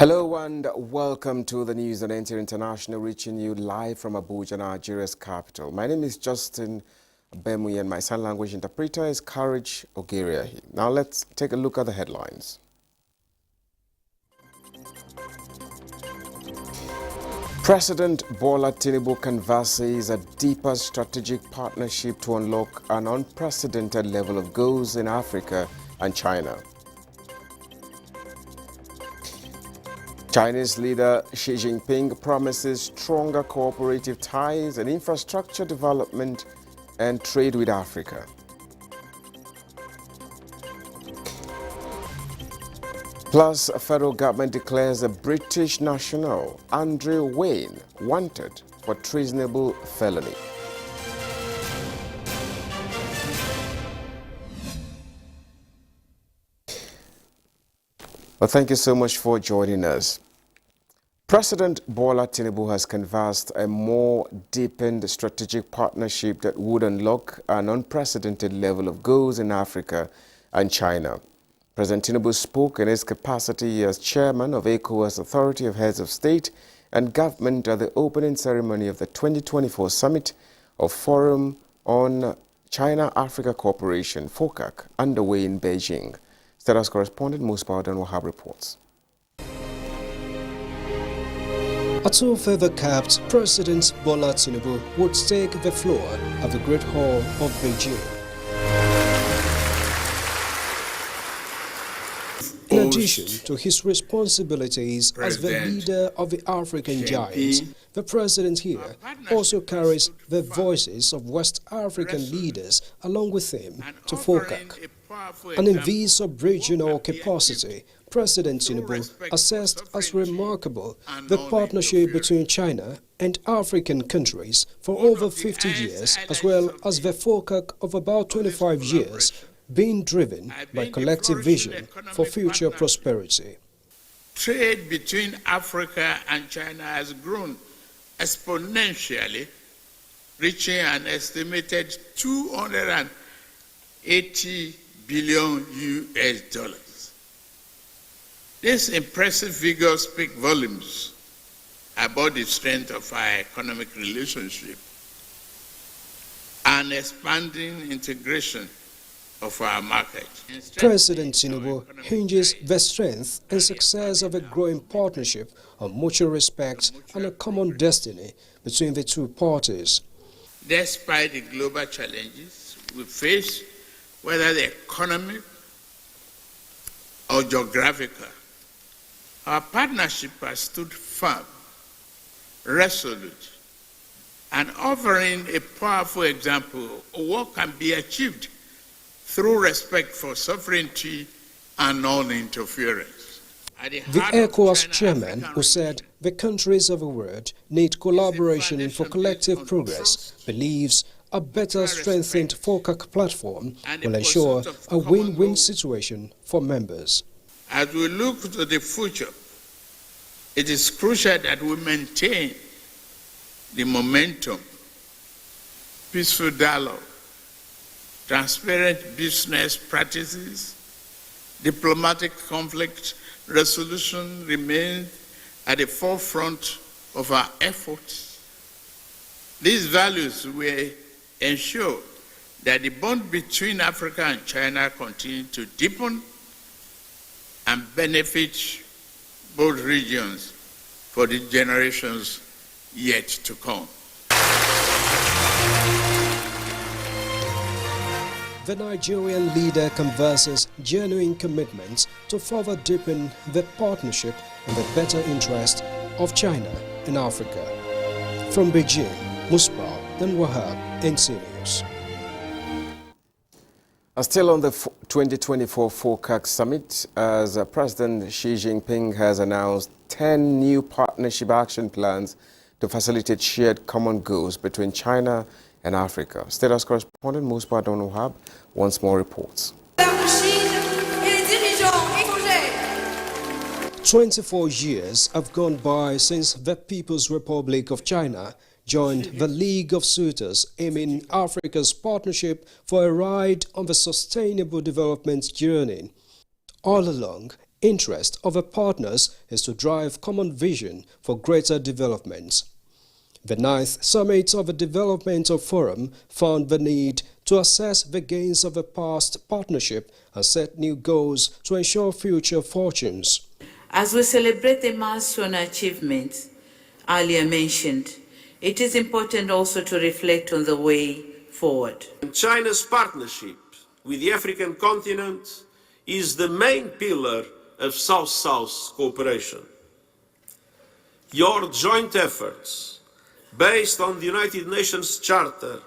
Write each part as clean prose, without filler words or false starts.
Hello and welcome to the news on NTA International, reaching you live from Abuja, Nigeria's capital. My name is Justin Bemui and my sign language interpreter is Courage Ogiriahi. Now let's take a look at the headlines. President Bola Tinubu canvasses a deeper strategic partnership to unlock an unprecedented level of goals in Africa and China. Chinese leader Xi Jinping promises stronger cooperative ties and infrastructure development and trade with Africa. Plus, federal government declares a British national, Andrew Wayne, wanted for treasonable felony. Well, thank you so much for joining us. President Bola Tinubu has canvassed a more deepened strategic partnership that would unlock an unprecedented level of goals in Africa and China. President Tinubu spoke in his capacity as chairman of ECOWAS Authority of Heads of State and Government at the opening ceremony of the 2024 Summit of Forum on China-Africa Cooperation, FOCAC, underway in Beijing. Status correspondent Muspa Wahab reports. At all further capped, President Bola Tinubu would take the floor at the Great Hall of Beijing. In addition to his responsibilities as the leader of the African giants, the president here also carries the voices of West African leaders along with him to FOCAC. And in this sub-regional capacity, President Tinubu assessed as remarkable the partnership between China and African countries for over 50 years, as well as the FOCAC of about 25 years, being driven by collective vision for future prosperity. Trade between Africa and China has grown exponentially, reaching an estimated $280 billion US. These impressive figures speak volumes about the strength of our economic relationship and expanding integration of our market. President Tinubu hinges the strength and success of a growing partnership on mutual respect and a common destiny between the two parties. Despite the global challenges we face, whether the economic or geographical, our partnership has stood firm, resolute, and offering a powerful example of what can be achieved through respect for sovereignty and non-interference. The ECOWAS chairman, who said the countries of the world need collaboration for collective progress, believes a better strengthened FOCAC platform will ensure a win-win situation for members. As we look to the future, it is crucial that we maintain the momentum, peaceful dialogue, transparent business practices, diplomatic conflict resolution remains at the forefront of our efforts. These values will ensure that the bond between Africa and China continue to deepen and benefit both regions for the generations yet to come. The Nigerian leader converses genuine commitments to further deepen the partnership in the better interest of China and Africa. From Beijing, Muspa Wahab, NTA News. Still on the 2024 FOCAC Summit, as President Xi Jinping has announced 10 new partnership action plans to facilitate shared common goals between China and Africa. Status correspondent Muspa Wahab once more reports. 24 years have gone by since the People's Republic of China joined the League of Suitors, aiming Africa's partnership for a ride on the sustainable development journey. All along, interest of the partners is to drive common vision for greater development. The 9th Summit of the Developmental Forum found the need to assess the gains of the past partnership and set new goals to ensure future fortunes. As we celebrate the milestone achievements earlier mentioned, it is important also to reflect on the way forward. China's partnership with the African continent is the main pillar of South-South cooperation. Your joint efforts, based on the United Nations Charter,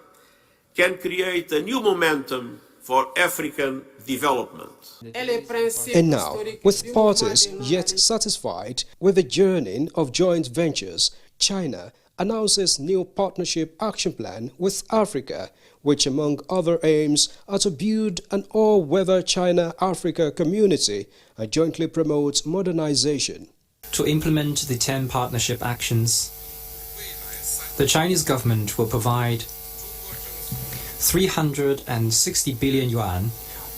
can create a new momentum for African development. And now, with parties yet satisfied with the journey of joint ventures, China announces new partnership action plan with Africa, which among other aims are to build an all-weather China-Africa community and jointly promote modernization. To implement the 10 partnership actions, the Chinese government will provide 360 billion yuan,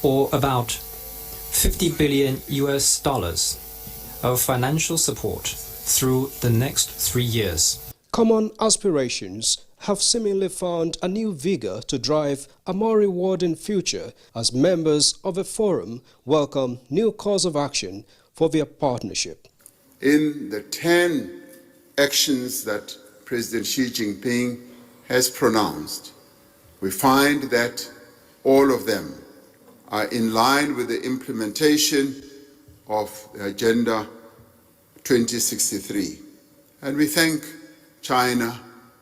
or about 50 billion US dollars, of financial support through the next 3 years. Common aspirations have seemingly found a new vigor to drive a more rewarding future as members of the forum welcome new course of action for their partnership. In the 10 actions that President Xi Jinping has pronounced, we find that all of them are in line with the implementation of the Agenda 2063. And we thank China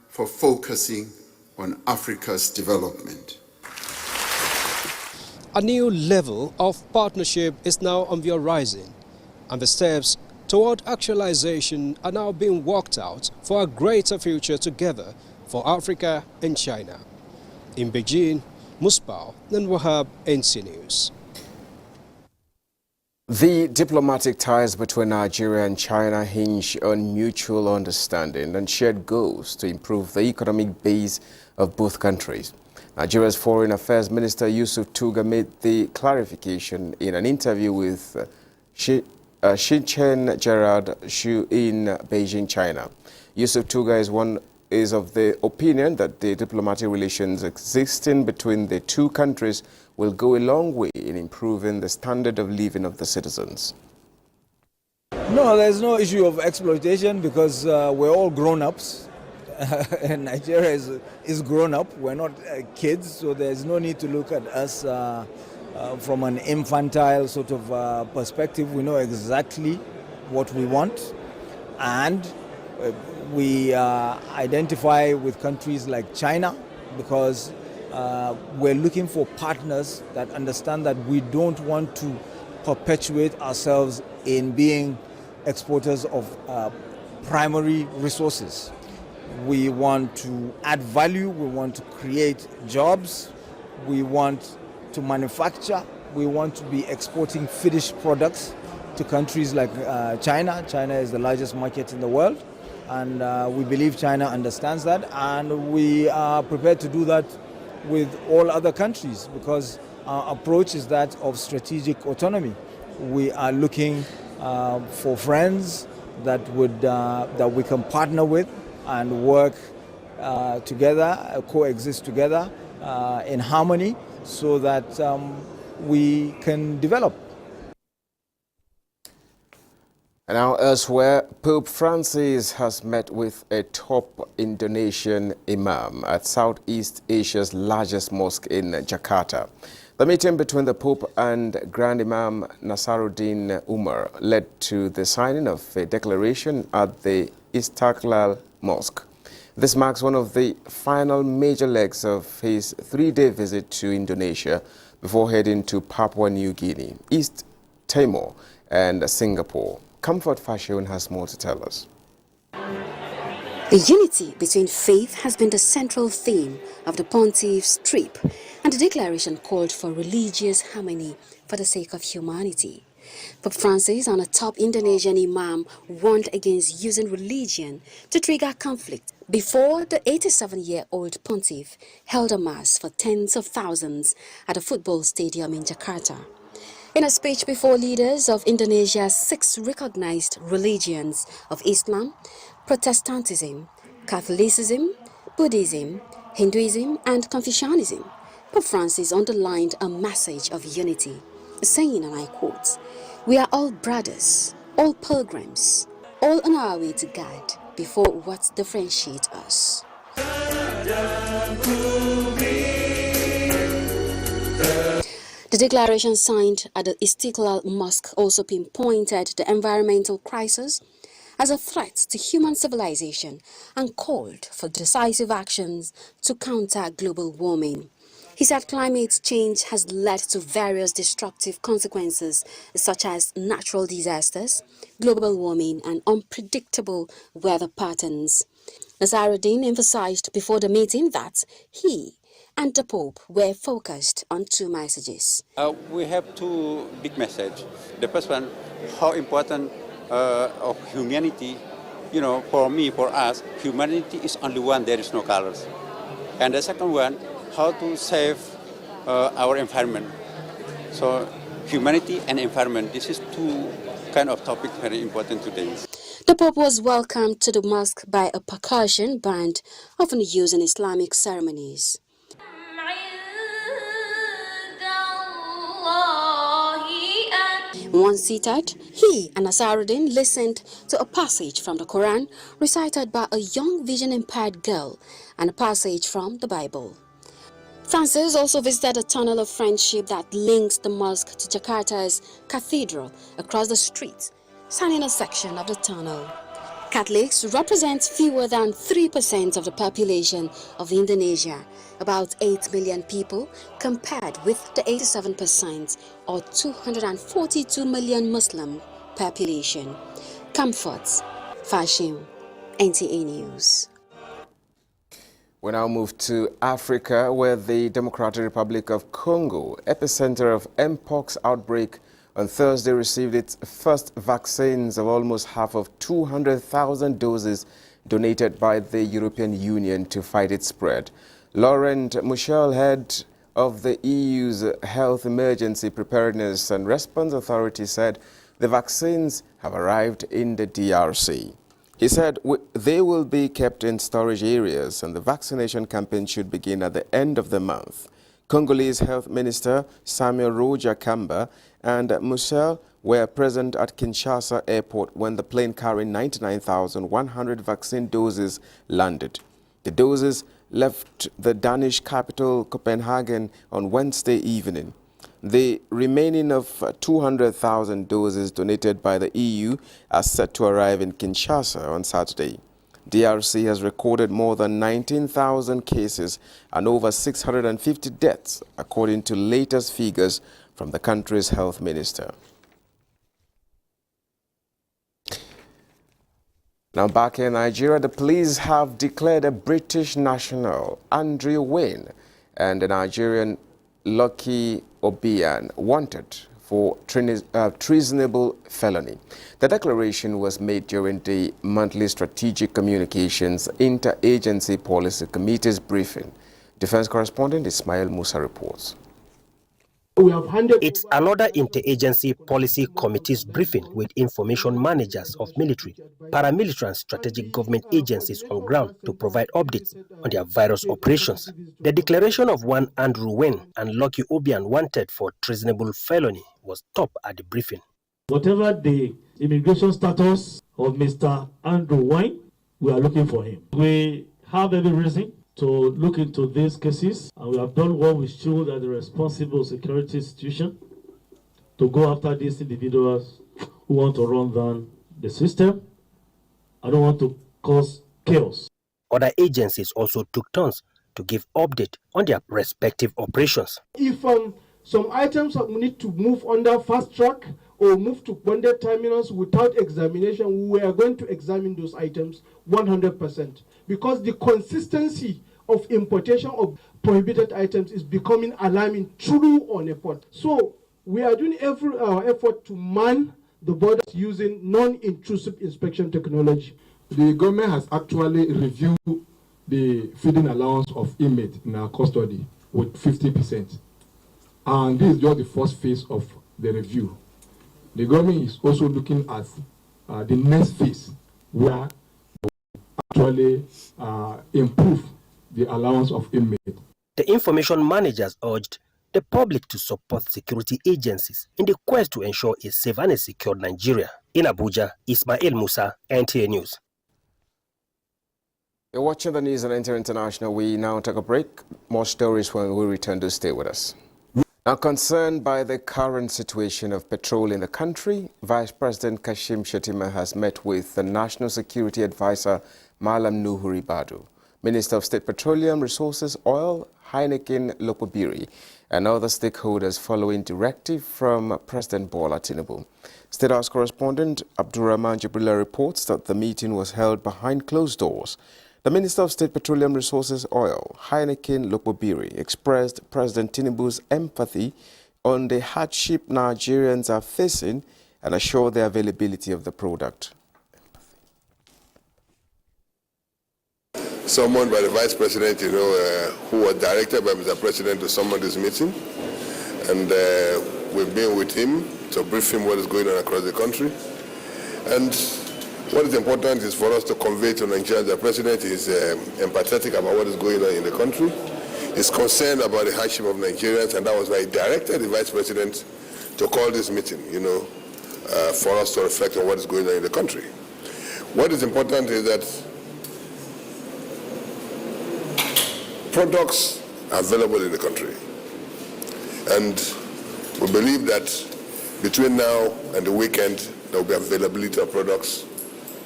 for focusing on Africa's development. A new level of partnership is now on the horizon, and the steps toward actualization are now being worked out for a greater future together for Africa and China. In Beijing, Musbao and Wahab, NC News. The diplomatic ties between Nigeria and China hinge on mutual understanding and shared goals to improve the economic base of both countries. Nigeria's Foreign Affairs Minister Yusuf Tuga made the clarification in an interview with Xinchen Gerard Xu in Beijing, China. Yusuf Tuga is of the opinion that the diplomatic relations existing between the two countries will go a long way in improving the standard of living of the citizens. No, there's no issue of exploitation because we're all grown-ups. And Nigeria is grown up. We're not kids, so there's no need to look at us from an infantile sort of perspective. We know exactly what we want, and we identify with countries like China because we're looking for partners that understand that we don't want to perpetuate ourselves in being exporters of primary resources. We want to add value, we want to create jobs, we want to manufacture, we want to be exporting finished products to countries like China. China is the largest market in the world, and we believe China understands that, and we are prepared to do that with all other countries because our approach is that of strategic autonomy. We are looking for friends that we can partner with and work together, coexist together in harmony so that we can develop. And now elsewhere, Pope Francis has met with a top Indonesian imam at Southeast Asia's largest mosque in Jakarta. The meeting between the Pope and Grand Imam Nasaruddin Umar led to the signing of a declaration at the Istiqlal Mosque. This marks one of the final major legs of his 3-day visit to Indonesia before heading to Papua New Guinea, East Timor and Singapore. Comfort Fashion has more to tell us. The unity between faith has been the central theme of the Pontiff's trip, and the declaration called for religious harmony for the sake of humanity. Pope Francis and a top Indonesian imam warned against using religion to trigger conflict before the 87-year-old pontiff held a mass for tens of thousands at a football stadium in Jakarta. In a speech before leaders of Indonesia's 6 recognized religions of Islam, Protestantism, Catholicism, Buddhism, Hinduism, and Confucianism, Pope Francis underlined a message of unity, saying, and I quote, "We are all brothers, all pilgrims, all on our way to God before what differentiates us." The declaration signed at the Istiklal Mosque also pinpointed the environmental crisis as a threat to human civilization and called for decisive actions to counter global warming. He said climate change has led to various destructive consequences such as natural disasters, global warming, and unpredictable weather patterns. Nazaruddin emphasized before the meeting that he and the Pope were focused on 2 messages. We have 2 big messages. The first one, how important of humanity, for me, for us, humanity is only one, there is no colors. And the second one, how to save our environment. So humanity and environment, this is 2 kind of topics very important today. The Pope was welcomed to the mosque by a percussion band often used in Islamic ceremonies. Once seated, he and Nazaruddin listened to a passage from the Quran recited by a young vision-impaired girl and a passage from the Bible. Francis also visited a tunnel of friendship that links the mosque to Jakarta's cathedral across the street, signing a section of the tunnel. Catholics represent fewer than 3% of the population of Indonesia, about 8 million people, compared with the 87% or 242 million Muslim population. Comfort, Fashim, NTA News. We now move to Africa, where the Democratic Republic of Congo, epicenter of Mpox outbreak, on Thursday received its first vaccines of almost half of 200,000 doses donated by the European Union to fight its spread. Laurent Michel, head of the EU's Health Emergency Preparedness and Response Authority, said the vaccines have arrived in the DRC. He said they will be kept in storage areas and the vaccination campaign should begin at the end of the month. Congolese Health Minister Samuel Roger Kamba and Michel were present at Kinshasa Airport when the plane carrying 99,100 vaccine doses landed. The doses left the Danish capital Copenhagen on Wednesday evening. The remaining of 200,000 doses donated by the EU are set to arrive in Kinshasa on Saturday. DRC has recorded more than 19,000 cases and over 650 deaths, according to latest figures from the country's health minister. Now back in Nigeria, the police have declared a British national, Andrew Wayne, and a Nigerian, Lucky Obian, wanted for treasonable felony. The declaration was made during the monthly Strategic Communications Interagency Policy Committee's briefing. Defense correspondent Ismail Musa reports. It's another interagency policy committee's briefing with information managers of military, paramilitary and strategic government agencies on ground to provide updates on their various operations. The declaration of one Andrew Wayne and Lucky Obian wanted for treasonable felony was top at the briefing. Whatever the immigration status of Mr. Andrew Wayne, we are looking for him. We have every reason to look into these cases, and we have done what we should at the responsible security institution to go after these individuals who want to run down the system. I don't want to cause chaos. Other agencies also took turns to give update on their respective operations. If some items need to move under fast track or move to bonded terminals without examination, we are going to examine those items 100%, because the consistency of importation of prohibited items is becoming alarming, true on effort. So we are doing every effort to man the borders using non-intrusive inspection technology. The government has actually reviewed the feeding allowance of inmates in our custody with 50%. And this is just the first phase of the review. The government is also looking at the next phase where they will actually improve the allowance of inmates. The information managers urged the public to support security agencies in the quest to ensure a safe and a secure Nigeria. In Abuja, Ismail Musa, NTA News. You're watching the news on NTA International. We now take a break. More stories when we return to stay with us. Now, concerned by the current situation of petrol in the country, Vice President Kashim Shettima has met with the National Security Advisor Malam Nuhu Ribadu, Minister of State Petroleum Resources, Oil, Heineken Lopobiri, and other stakeholders following directive from President Bola Tinubu. State House correspondent Abdurrahman Jibrila reports that the meeting was held behind closed doors. The Minister of State Petroleum Resources, Oil, Heineken Lopobiri, expressed President Tinubu's empathy on the hardship Nigerians are facing and assured the availability of the product. Summoned by the Vice President, who was directed by Mr. President to summon this meeting, and we've been with him to brief him what is going on across the country. And what is important is for us to convey to Nigerians that the President is empathetic about what is going on in the country. He's concerned about the hardship of Nigerians, and that was why he directed the Vice President to call this meeting, for us to reflect on what is going on in the country. What is important is that products are available in the country. And we believe that between now and the weekend, there will be availability of products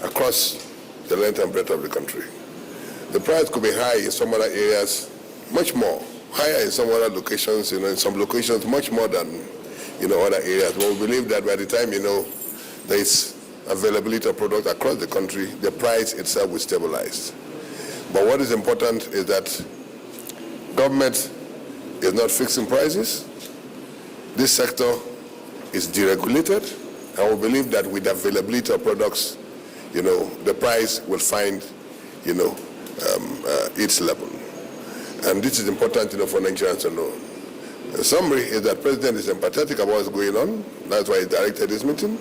across the length and breadth of the country. The price could be high in some other areas, much more. Higher in some other locations, in some locations much more than, other areas. But we believe that by the time, there is availability of products across the country, the price itself will stabilize. But what is important is that government is not fixing prices. This sector is deregulated, and we believe that with the availability of products, the price will find, its level. And this is important, for Nigerians to know. The summary is that President is empathetic about what's going on. That's why he directed this meeting.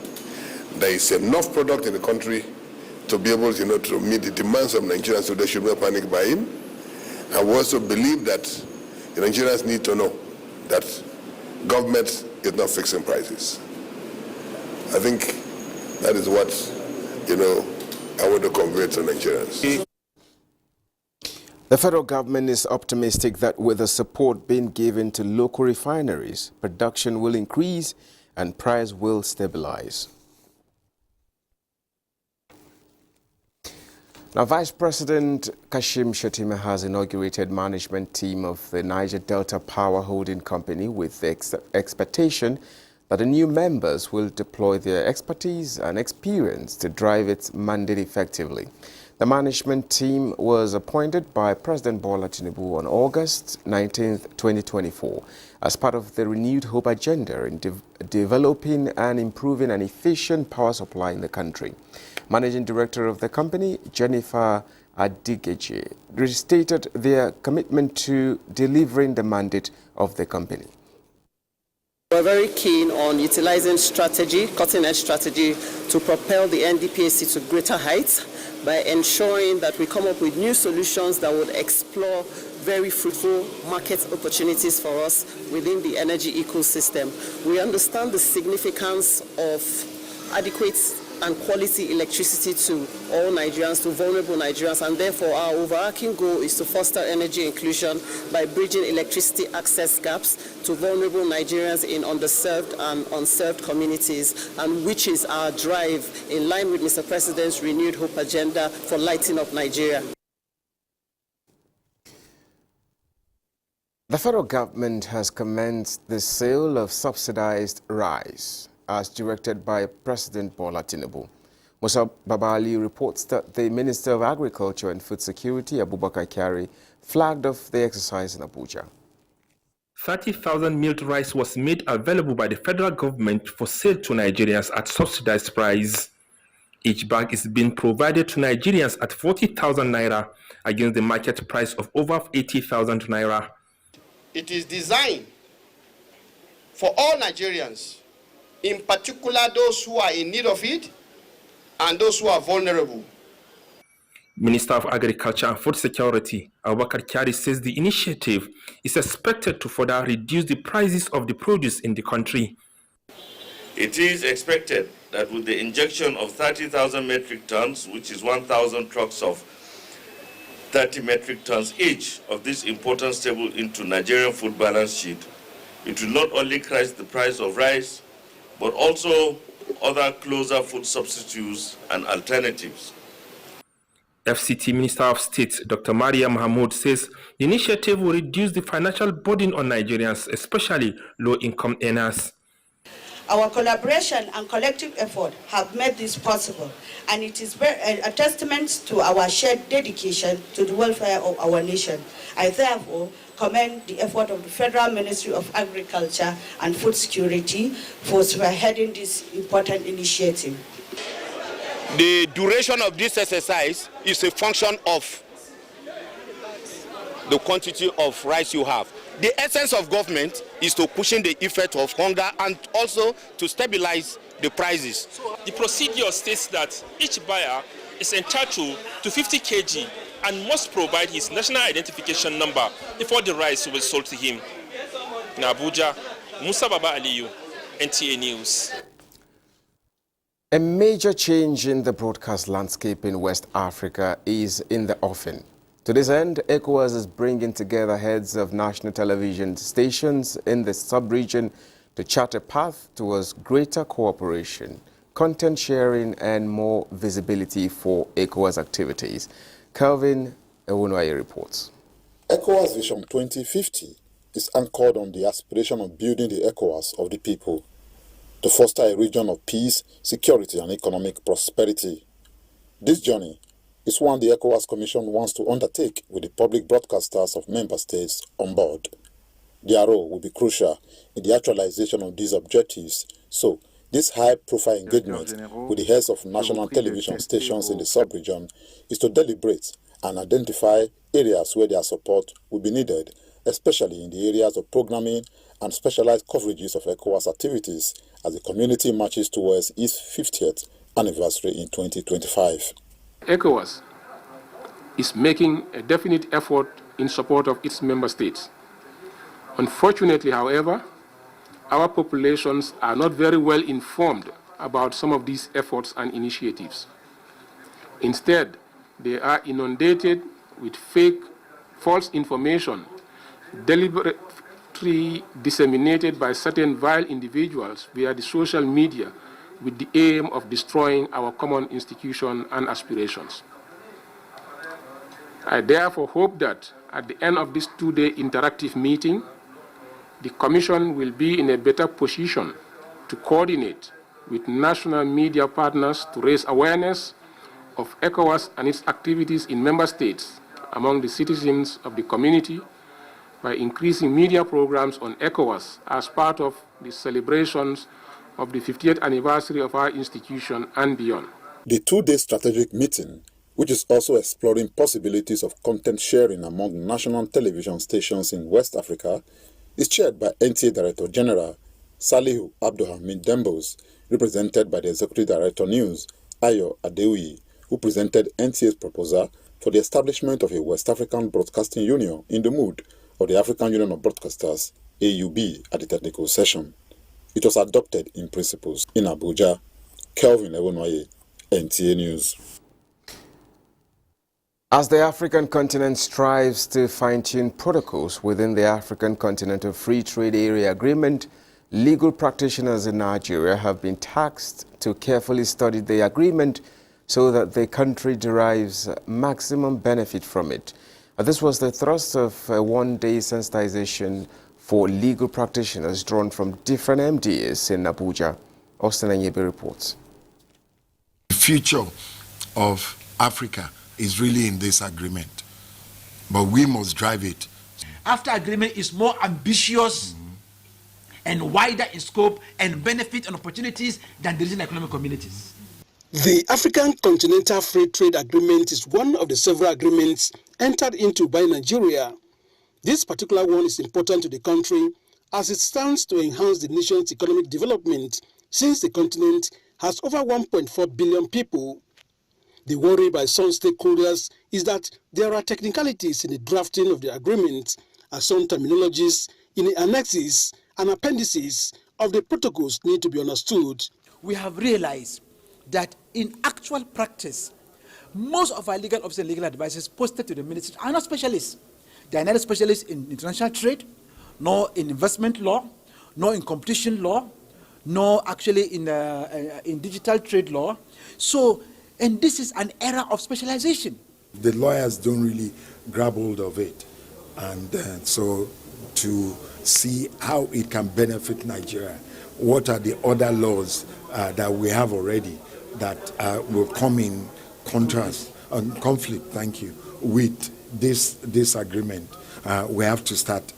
There is enough product in the country to be able, to meet the demands of Nigerians, so there should be no panic buying. And we also believe that the Nigerians need to know that government is not fixing prices. I think that is what, I want to convey to Nigerians. The federal government is optimistic that with the support being given to local refineries, production will increase and price will stabilize. Now, Vice President Kashim Shettima has inaugurated management team of the Niger Delta Power Holding Company with the expectation that the new members will deploy their expertise and experience to drive its mandate effectively. The management team was appointed by President Bola Tinubu on August 19, 2024, as part of the renewed hope agenda in developing and improving an efficient power supply in the country. Managing Director of the company, Jennifer Adigeje, restated their commitment to delivering the mandate of the company. We're very keen on utilizing strategy, cutting-edge strategy, to propel the NDPAC to greater heights by ensuring that we come up with new solutions that would explore very fruitful market opportunities for us within the energy ecosystem. We understand the significance of adequate and quality electricity to all Nigerians, to vulnerable Nigerians, and therefore our overarching goal is to foster energy inclusion by bridging electricity access gaps to vulnerable Nigerians in underserved and unserved communities, and which is our drive in line with Mr. President's renewed hope agenda for lighting up Nigeria. The federal government has commenced the sale of subsidized rice, as directed by President Bola Tinubu. Musa Babali reports that the Minister of Agriculture and Food Security, Abubakar Kyari, flagged off the exercise in Abuja. 30,000 milled rice was made available by the federal government for sale to Nigerians at subsidized price. Each bag is being provided to Nigerians at 40,000 naira against the market price of over 80,000 naira. It is designed for all Nigerians in particular those who are in need of it and those who are vulnerable. Minister of Agriculture and Food Security, Abubakar Kyari, says the initiative is expected to further reduce the prices of the produce in the country. It is expected that with the injection of 30,000 metric tons, which is 1,000 trucks of 30 metric tons each of this important staple into Nigerian food balance sheet, it will not only crush the price of rice, but also other closer food substitutes and alternatives. FCT Minister of State Dr. Maria Mahmoud says the initiative will reduce the financial burden on Nigerians, especially low-income earners. Our collaboration and collective effort have made this possible, and it is a testament to our shared dedication to the welfare of our nation. I therefore commend the effort of the Federal Ministry of Agriculture and Food Security for spearheading this important initiative. The duration of this exercise is a function of the quantity of rice you have. The essence of government is to cushion the effect of hunger and also to stabilize the prices. The procedure states that each buyer is entitled to 50 kg and must provide his national identification number before the rice will be sold to him. In Abuja, Musa Baba Aliyu, NTA News. A major change in the broadcast landscape in West Africa is in the offing. To this end, ECOWAS is bringing together heads of national television stations in the sub-region to chart a path towards greater cooperation, content sharing, and more visibility for ECOWAS activities. Kelvin Ewunoye reports. ECOWAS Vision 2050 is anchored on the aspiration of building the ECOWAS of the people to foster a region of peace, security, and economic prosperity. This journey is one the ECOWAS Commission wants to undertake with the public broadcasters of member states on board. Their role will be crucial in the actualization of these objectives, so this high-profile engagement with the heads of national television stations in the sub-region is to deliberate and identify areas where their support will be needed, especially in the areas of programming and specialized coverages of ECOWAS activities as the community marches towards its 50th anniversary in 2025. ECOWAS is making a definite effort in support of its member states. Unfortunately, however, our populations are not very well informed about some of these efforts and initiatives. Instead, they are inundated with fake, false information, deliberately disseminated by certain vile individuals via the social media with the aim of destroying our common institution and aspirations. I therefore hope that at the end of this two-day interactive meeting, the Commission will be in a better position to coordinate with national media partners to raise awareness of ECOWAS and its activities in member states among the citizens of the community by increasing media programs on ECOWAS as part of the celebrations of the 50th anniversary of our institution and beyond. The two-day strategic meeting, which is also exploring possibilities of content sharing among national television stations in West Africa, is chaired by NTA Director General Salihu Abdulhamid Dembos, represented by the Executive Director News, Ayo Adewi, who presented NTA's proposal for the establishment of a West African Broadcasting Union in the mood of the African Union of Broadcasters, AUB, at the technical session. It was adopted in principles in Abuja. Kelvin Ewunoye, NTA News. As the African continent strives to fine-tune protocols within the African Continental Free Trade Area Agreement, legal practitioners in Nigeria have been tasked to carefully study the agreement so that the country derives maximum benefit from it. This was the thrust of a one-day sensitization for legal practitioners drawn from different MDAs in Abuja. Austin Anyebe reports. The future of Africa is really in this agreement, but we must drive it. After agreement is more ambitious and wider in scope and benefit and opportunities than the regional economic communities. The African Continental Free Trade Agreement is one of the several agreements entered into by Nigeria. This particular one is important to the country as it stands to enhance the nation's economic development since the continent has over 1.4 billion people. The worry by some stakeholders is that there are technicalities in the drafting of the agreement, as some terminologies in the annexes and appendices of the protocols need to be understood. We have realized that in actual practice, most of our legal officers and legal advisors posted to the ministry are not specialists. They are neither specialists in international trade, nor in investment law, nor in competition law, nor actually in digital trade law. So, and this is an era of specialization. The lawyers don't really grab hold of it. And so to see how it can benefit Nigeria, what are the other laws that we have already that will come in contrast and conflict, with this agreement. We have to start.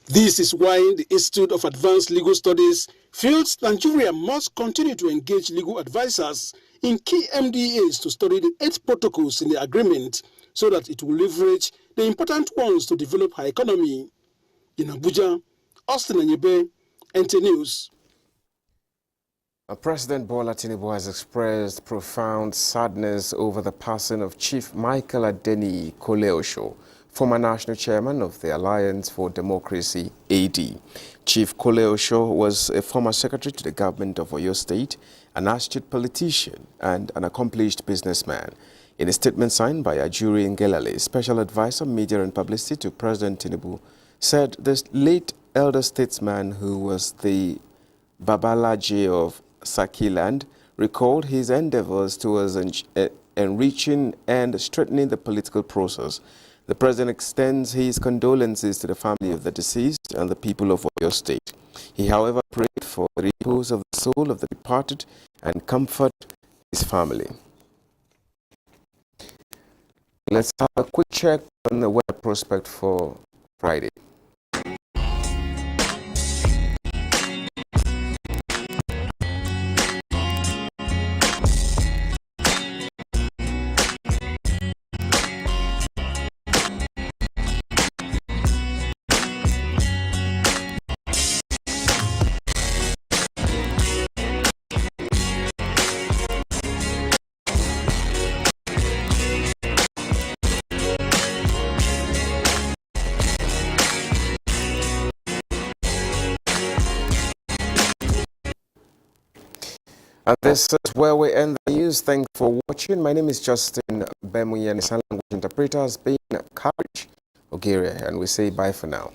This is why the Institute of Advanced Legal Studies feels Nigeria must continue to engage legal advisors in key NDAs to study the 8 protocols in the agreement so that it will leverage the important ones to develop our economy. In Abuja, Austin Anyebe, NTA News. President Bola Tinubu has expressed profound sadness over the passing of Chief Michael Adeniyi Kole-Osho, former national chairman of the Alliance for Democracy, AD. Chief Kole-Osho was a former secretary to the government of Oyo State, an astute politician and an accomplished businessman. In a statement signed by Ajuri Ngelale, special advisor, media and publicity to President Tinubu, said this late elder statesman, who was the Babalaji of Sakiland, recalled his endeavors towards enriching and strengthening the political process. The President extends his condolences to the family of the deceased and the people of Oyo State. He, however, prayed for the repose of the soul of the departed and comfort his family. Let's have a quick check on the weather prospect for Friday. And this is where we end the news. Thanks for watching. My name is Justin Bemuyan. Sign language interpreter has been Courage Ogeria, and we say bye for now.